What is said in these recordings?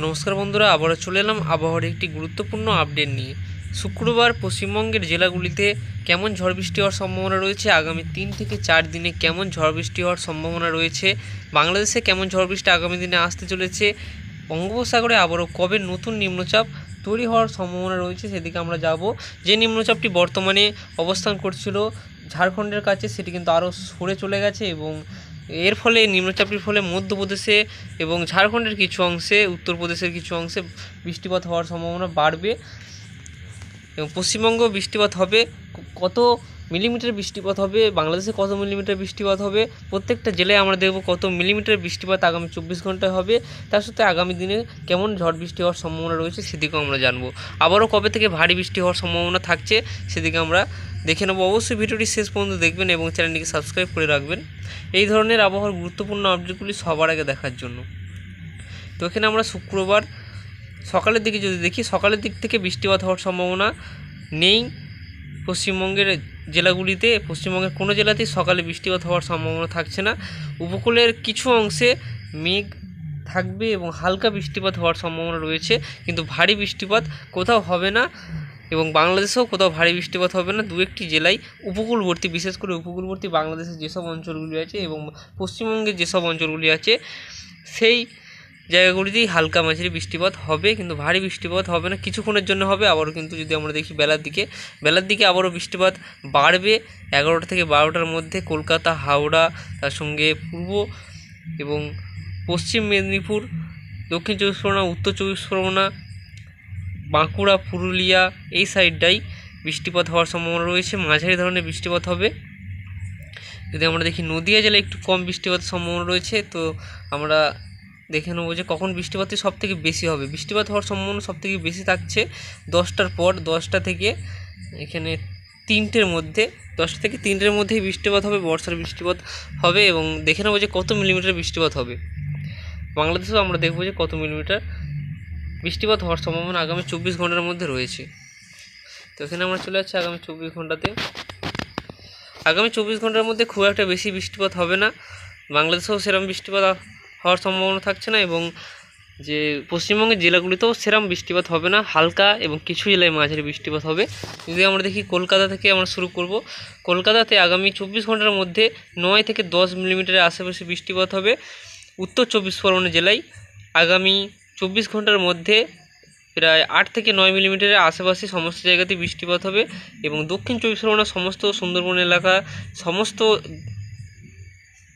নমস্কার বন্ধুরা, আবারও চলে এলাম আবহাওয়ার একটি গুরুত্বপূর্ণ আপডেট নিয়ে। শুক্রবার পশ্চিমবঙ্গের জেলাগুলিতে কেমন ঝড় বৃষ্টি হওয়ার সম্ভাবনা রয়েছে, আগামী 3 থেকে 4 দিনে কেমন ঝড় বৃষ্টি হওয়ার সম্ভাবনা রয়েছে, বাংলাদেশে কেমন ঝড় বৃষ্টি আগামী দিনে আসতে চলেছে, বঙ্গোপসাগরে আবারও কবে নতুন নিম্নচাপ তৈরি হওয়ার সম্ভাবনা রয়েছে সেদিকে আমরা যাব। যে নিম্নচাপটি বর্তমানে অবস্থান করছিল ঝাড়খণ্ডের কাছে, সেটি কিন্তু আরও সরে চলে গেছে এবং এর ফলে নিম্নচাপটির ফলে মধ্যপ্রদেশে এবং ঝাড়খণ্ডের কিছু অংশে, উত্তরপ্রদেশের কিছু অংশে বৃষ্টিপাত হওয়ার সম্ভাবনা বাড়বে এবং পশ্চিমবঙ্গ বৃষ্টিপাত হবে। কত মিলিমিটার বৃষ্টিপাত হবে, বাংলাদেশে কত মিলিমিটার বৃষ্টিপাত হবে, প্রত্যেকটা জেলায় আমরা দেখব কত মিলিমিটার বৃষ্টিপাত আগামী 24 ঘন্টায় হবে। তার সাথে আগামী দিনে কেমন ঝড় বৃষ্টি হওয়ার সম্ভাবনা রয়েছে সেদিকেও আমরা জানবো। আবারও কবে থেকে ভারী বৃষ্টি হওয়ার সম্ভাবনা থাকছে সেদিকে আমরা দেখে নেব। অবশ্যই ভিডিওটি শেষ পর্যন্ত দেখবেন এবং চ্যানেলটিকে সাবস্ক্রাইব করে রাখবেন এই ধরনের আবহাওয়ার গুরুত্বপূর্ণ আপডেটগুলি সবার আগে দেখার জন্য। তো এখানে আমরা শুক্রবার সকালের দিকে যদি দেখি, সকালের দিক থেকে বৃষ্টিপাত হওয়ার সম্ভাবনা নেই পশ্চিমবঙ্গের জেলাগুলিতে। পশ্চিমবঙ্গের কোনো জেলাতেই সকালে বৃষ্টিপাত হওয়ার সম্ভাবনা থাকছে না। উপকূলের কিছু অংশে মেঘ থাকবে এবং হালকা বৃষ্টিপাত হওয়ার সম্ভাবনা রয়েছে, কিন্তু ভারী বৃষ্টিপাত কোথাও হবে না এবং বাংলাদেশেও কোথাও ভারী বৃষ্টিপাত হবে না। দু একটি জেলায় উপকূলবর্তী, বিশেষ করে উপকূলবর্তী বাংলাদেশের যেসব অঞ্চলগুলি আছে এবং পশ্চিমবঙ্গের যেসব অঞ্চলগুলি আছে সেই জায়গাগুলিতেই হালকা মাঝারি বৃষ্টিপাত হবে, কিন্তু ভারী বৃষ্টিপাত হবে না। কিছুক্ষণের জন্য হবে। আবারও কিন্তু যদি আমরা দেখি বেলার দিকে আবারও বৃষ্টিপাত বাড়বে 11টা থেকে 12টার মধ্যে। কলকাতা, হাওড়া, তার সঙ্গে পূর্ব এবং পশ্চিম মেদিনীপুর, দক্ষিণ চব্বিশ পরগনা, উত্তর চব্বিশ পরগনা, বাঁকুড়া, পুরুলিয়া এই সাইডটাই বৃষ্টিপাত হওয়ার সম্ভাবনা রয়েছে, মাঝারি ধরনের বৃষ্টিপাত হবে। যদি আমরা দেখি নদিয়া জেলায় একটু কম বৃষ্টিপাতের সম্ভাবনা রয়েছে। তো আমরা দেখে নেবো যে কখন বৃষ্টিপাতটি সবথেকে বেশি হবে। বৃষ্টিপাত হওয়ার সম্ভাবনা সবথেকে বেশি থাকছে 10টার পর, 10টা থেকে এখানে 3টের মধ্যে, 10টা থেকে 3টের মধ্যেই বৃষ্টিপাত হবে, বর্ষার বৃষ্টিপাত হবে। এবং দেখে নেবো যে কত মিলিমিটার বৃষ্টিপাত হবে। বাংলাদেশেও আমরা দেখবো যে কত মিলিমিটার বৃষ্টিপাত হওয়ার সম্ভাবনা আগামী 24 ঘন্টার মধ্যে রয়েছে। তো এখানে আমরা চলে যাচ্ছি আগামী 24 ঘন্টাতে। আগামী 24 ঘন্টার মধ্যে খুব একটা বেশি বৃষ্টিপাত হবে না, বাংলাদেশেও সেরকম বৃষ্টিপাত হওয়ার সম্ভাবনা থাকছে না এবং যে পশ্চিমবঙ্গের জেলাগুলিতেও সেরকম বৃষ্টিপাত হবে না, হালকা এবং কিছু জেলায় মাঝারি বৃষ্টিপাত হবে। যদি আমরা দেখি কলকাতা থেকে আমরা শুরু করব। কলকাতাতে আগামী 24 ঘন্টার মধ্যে 9 থেকে 10 মিলিমিটারের আশেপাশে বৃষ্টিপাত হবে। উত্তর চব্বিশ পরগনা জেলায় আগামী 24 ঘন্টার মধ্যে প্রায় 8 থেকে 9 মিলিমিটারের আশেপাশে সমস্ত জায়গাতেই বৃষ্টিপাত হবে এবং দক্ষিণ চব্বিশ পরগনার সমস্ত সুন্দরবন এলাকা, সমস্ত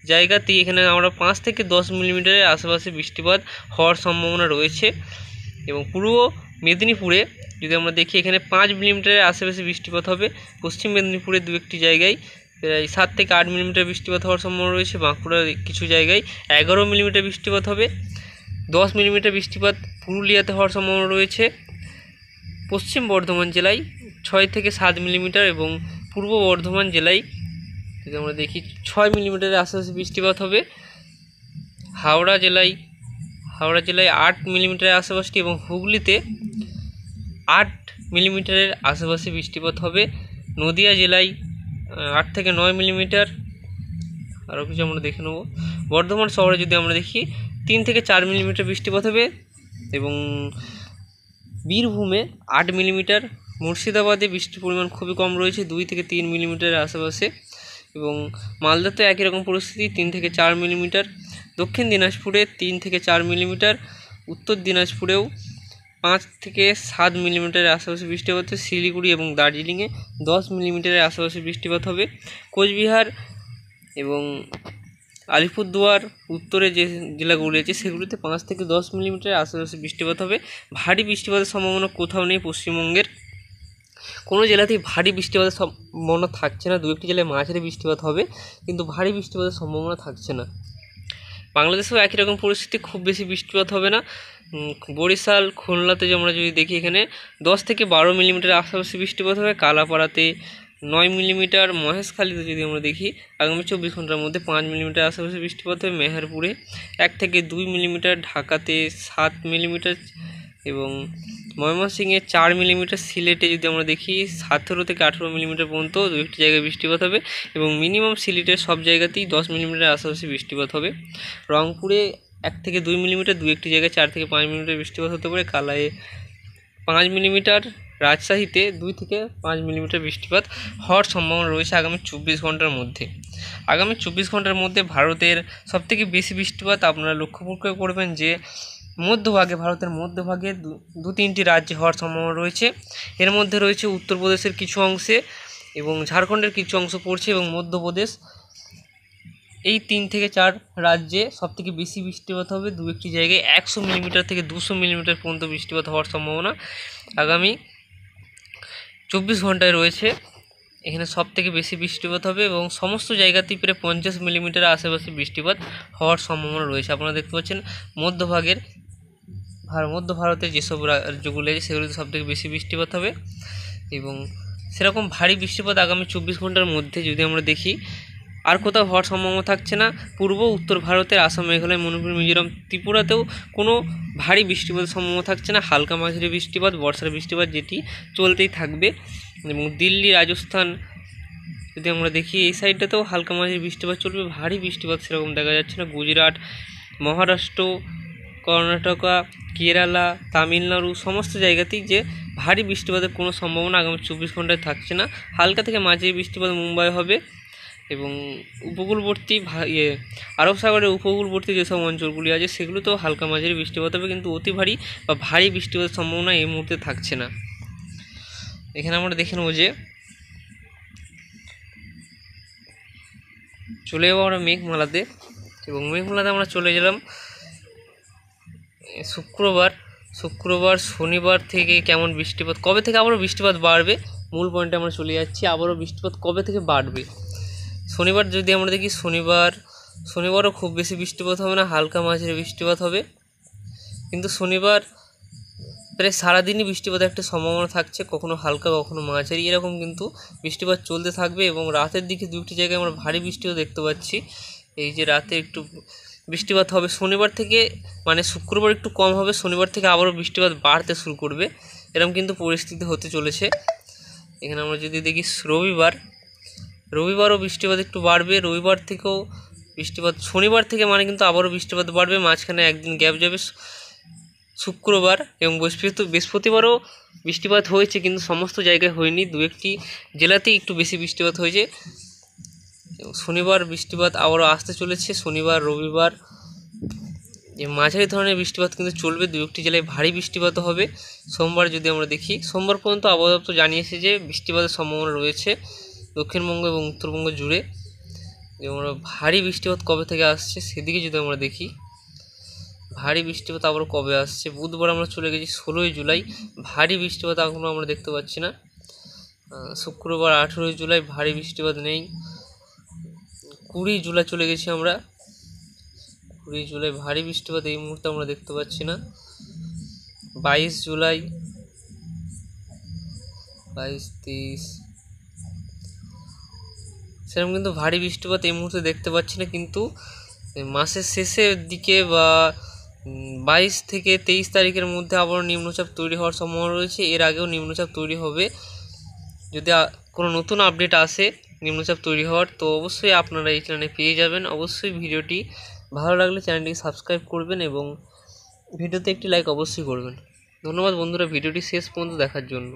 জায়গাতেই এখানে আমরা 5 থেকে 10 মিলিমিটারের আশেপাশে বৃষ্টিপাত হওয়ার সম্ভাবনা রয়েছে। এবং পূর্ব মেদিনীপুরে যদি আমরা দেখি এখানে 5 মিলিমিটারের আশেপাশে বৃষ্টিপাত হবে। পশ্চিম মেদিনীপুরে দু একটি জায়গায় প্রায় 7 থেকে 8 মিলিমিটার বৃষ্টিপাত হওয়ার সম্ভাবনা রয়েছে। বাঁকুড়ার কিছু জায়গায় 11 মিলিমিটার বৃষ্টিপাত হবে। 10 মিলিমিটার বৃষ্টিপাত পুরুলিয়াতে হওয়ার সম্ভাবনা রয়েছে। পশ্চিম বর্ধমান জেলায় 6 থেকে 7 মিলিমিটার এবং পূর্ব বর্ধমান জেলায় যদি আমরা দেখি 6 মিলিমিটারের আশেপাশে বৃষ্টিপাত হবে। হাওড়া জেলায় 8 মিলিমিটারের আশেপাশে এবং হুগলিতে 8 মিলিমিটারের আশেপাশে বৃষ্টিপাত হবে। নদিয়া জেলায় 8 থেকে 9 মিলিমিটার। আরও কিছু আমরা দেখে নেব। বর্ধমান শহরে যদি আমরা দেখি 3 থেকে 4 মিলিমিটার বৃষ্টিপাত হবে এবং বীরভূমে 8 মিলিমিটার। মুর্শিদাবাদে বৃষ্টির পরিমাণ খুবই কম রয়েছে, 2 থেকে 3 মিলিমিটারের আশেপাশে এবং মালদাতে একই রকম পরিস্থিতি, 3 থেকে 4 মিলিমিটার। দক্ষিণ দিনাজপুরে 3 থেকে 4 মিলিমিটার। উত্তর দিনাজপুরেও 5 থেকে 7 মিলিমিটারের আশেপাশে বৃষ্টিপাত হবে। শিলিগুড়ি এবং দার্জিলিংয়ে 10 মিলিমিটারের আশেপাশে বৃষ্টিপাত হবে। কোচবিহার এবং আলিপুরদুয়ার উত্তরে যে জেলাগুলি আছে সেগুলিতে 5 থেকে 10 মিলিমিটারের আশেপাশে বৃষ্টিপাত হবে। ভারী বৃষ্টিপাতের সম্ভাবনা কোথাও নেই পশ্চিমবঙ্গের কোনো জেলাতেই ভারী বৃষ্টিপাতের সম্ভাবনা থাকছে না। দু একটি জেলায় মাঝারি বৃষ্টিপাত হবে, কিন্তু ভারী বৃষ্টিপাতের সম্ভাবনা থাকছে না। বাংলাদেশেও একই রকম পরিস্থিতি, খুব বেশি বৃষ্টিপাত হবে না। বরিশাল, খুলনাতে যে আমরা যদি দেখি এখানে 10 থেকে 12 মিলিমিটার আশেপাশে বৃষ্টিপাত হবে। কালাপাড়াতে 9 মিলিমিটার। মহেশখালীতে যদি আমরা দেখি আগামী 24 ঘন্টার মধ্যে 5 মিলিমিটার আশেপাশে বৃষ্টিপাত হবে। মেহেরপুরে 1 থেকে 2 মিলিমিটার। ঢাকাতে 7 মিলিমিটার এবং ময়মনসিংহে 4 মিলিমিটার। সিলেটে যদি আমরা দেখি 17 থেকে 18 মিলিমিটার পর্যন্ত দু একটি জায়গায় বৃষ্টিপাত হবে এবং মিনিমাম সিলেটের সব জায়গাতেই 10 মিলিমিটার আশেপাশে বৃষ্টিপাত হবে। রংপুরে 1 থেকে 2 মিলিমিটার, দু একটি জায়গায় 4 থেকে 5 মিলিমিটার বৃষ্টিপাত হতে পারে। কালাইয়ে 5 মিলিমিটার, রাজশাহীতে 2 থেকে 5 মিলিমিটার বৃষ্টিপাত হওয়ার সম্ভাবনা রয়েছে আগামী 24 ঘন্টার মধ্যে। আগামী 24 ঘন্টার মধ্যে ভারতের সবথেকে বেশি বৃষ্টিপাত আপনারা লক্ষ্য করবেন যে মধ্যভাগে, ভারতের মধ্যভাগে 2-3টি রাজ্যে হওয়ার সম্ভাবনা রয়েছে। এর মধ্যে রয়েছে উত্তরপ্রদেশের কিছু অংশে এবং ঝাড়খণ্ডের কিছু অংশ পড়ছে এবং মধ্যপ্রদেশ। এই 3 থেকে 4 রাজ্যে সবথেকে বেশি বৃষ্টিপাত হবে। দু একটি জায়গায় 100 মিলিমিটার থেকে 200 মিলিমিটার পর্যন্ত বৃষ্টিপাত হওয়ার সম্ভাবনা আগামী 24 ঘন্টায় রয়েছে। এখানে সবথেকে বেশি বৃষ্টিপাত হবে এবং সমস্ত জায়গাতেই প্রায় 50 মিলিমিটার আশেপাশে বৃষ্টিপাত হওয়ার সম্ভাবনা রয়েছে। আপনারা দেখতে পাচ্ছেন মধ্য ভারতের যেসব রাজ্যগুলো আছে সেগুলিতে সবথেকে বেশি বৃষ্টিপাত হবে এবং সেরকম ভারী বৃষ্টিপাত আগামী 24 ঘন্টার মধ্যে যদি আমরা দেখি আর কোথাও হওয়ার সম্ভাবনা থাকছে না। পূর্ব উত্তর ভারতের আসাম, মেঘালয়, মণিপুর, মিজোরাম, ত্রিপুরাতেও কোনো ভারী বৃষ্টিপাতের সম্ভাবনা থাকছে না। হালকা মাঝারি বৃষ্টিপাত, বর্ষার বৃষ্টিপাত যেটি চলতেই থাকবে এবং দিল্লি, রাজস্থান যদি আমরা দেখি এই সাইডটাতেও হালকা মাঝারি বৃষ্টিপাত চলবে। ভারী বৃষ্টিপাত সেরকম দেখা যাচ্ছে না। গুজরাট, মহারাষ্ট্র, কর্ণাটকা, কেরালা, তামিলনাড়ু সমস্ত জায়গাতেই যে ভারী বৃষ্টিপাতের কোনো সম্ভাবনা আগামী 24 ঘন্টায় থাকছে না। হালকা থেকে মাঝারি বৃষ্টিপাত মুম্বাই হবে এবং উপকূলবর্তী আরব সাগরের উপকূলবর্তী যেসব অঞ্চলগুলি আছে সেগুলোতেও হালকা মাঝারি বৃষ্টিপাত হবে, কিন্তু অতি ভারী বা ভারী বৃষ্টিপাতের সম্ভাবনা এই মুহূর্তে থাকছে না। এখানে আমরা দেখে নেব যে চলে যাবো আমরা মেঘমালাতে এবং মেঘমালাতে আমরা চলে গেলাম শুক্রবার শনিবার থেকে কেমন বৃষ্টিপাত, কবে থেকে আবারও বৃষ্টিপাত বাড়বে, মূল পয়েন্টে আমরা চলে যাচ্ছি। আবারও বৃষ্টিপাত কবে থেকে বাড়বে। শনিবার যদি আমরা দেখি শনিবারও খুব বেশি বৃষ্টিপাত হবে না, হালকা মাঝারি বৃষ্টিপাত হবে, কিন্তু শনিবার প্রায় সারাদিনই বৃষ্টিপাতের একটা সম্ভাবনা থাকছে, কখনো হালকা কখনো মাঝারি এরকম কিন্তু বৃষ্টিপাত চলতে থাকবে এবং রাতের দিকে দুটি জায়গায় আমরা ভারী বৃষ্টিও দেখতে পাচ্ছি। এই যে রাতে একটু বৃষ্টিপাত হবে শনিবার থেকে, মানে শুক্রবার একটু কম হবে, শনিবার থেকে আবারও বৃষ্টিপাত বাড়তে শুরু করবে, এরকম কিন্তু পরিস্থিতি হতে চলেছে। এখানে আমরা যদি দেখি রবিবারও বৃষ্টিপাত একটু বাড়বে, রবিবার থেকেও বৃষ্টিপাত, শনিবার থেকে মানে কিন্তু আবারও বৃষ্টিপাত বাড়বে, মাঝখানে একদিন গ্যাপ যাবে শুক্রবার এবং বৃহস্পতিবারও বৃষ্টিপাত হয়েছে কিন্তু সমস্ত জায়গায় হয়নি, দু একটি জেলাতেই একটু বেশি বৃষ্টিপাত হয়েছে। শনিবার বৃষ্টিপাত আবারও আসতে চলেছে, শনিবার রবিবার যে মাঝারি ধরনের বৃষ্টিপাত কিন্তু চলবে, দু একটি জেলায় ভারী বৃষ্টিপাত হবে। সোমবার যদি আমরা দেখি, সোমবার পর্যন্ত আবহাওয়া দপ্তর জানিয়েছে যে বৃষ্টিপাতের সম্ভাবনা রয়েছে দক্ষিণবঙ্গ এবং উত্তরবঙ্গ জুড়ে। এবং আমরা ভারী বৃষ্টিপাত কবে থেকে আসছে সেদিকে যদি আমরা দেখি, ভারী বৃষ্টিপাত আবার কবে আসছে, বুধবার আমরা চলে গেছি 16ই জুলাই, ভারী বৃষ্টিপাত এখনও আমরা দেখতে পাচ্ছি না। শুক্রবার 18ই জুলাই ভারী বৃষ্টিপাত নেই। 20 জুলাই চলে গেছি আমরা, 20 জুলাই ভারী বৃষ্টিপাত এই মুহূর্তে আমরা দেখতে পাচ্ছি না। 22 জুলাই, 22-23 সেরকম কিন্তু ভারী বৃষ্টিপাত এই মুহূর্তে দেখতে পাচ্ছি না, কিন্তু মাসের শেষের দিকে বা 22 থেকে 23 তারিখের মধ্যে আবারও নিম্নচাপ তৈরি হওয়ার সম্ভাবনা রয়েছে। এর আগেও নিম্নচাপ তৈরি হবে, যদি কোনো নতুন আপডেট আসে নিম্নচাপ তৈরি হওয়ার, তো অবশ্যই আপনারা এই চ্যানেলে পেয়ে যাবেন। অবশ্যই ভিডিওটি ভালো লাগলে চ্যানেলটিকে সাবস্ক্রাইব করবেন এবং ভিডিওতে একটি লাইক অবশ্যই করবেন। ধন্যবাদ বন্ধুরা ভিডিওটি শেষ পর্যন্ত দেখার জন্য।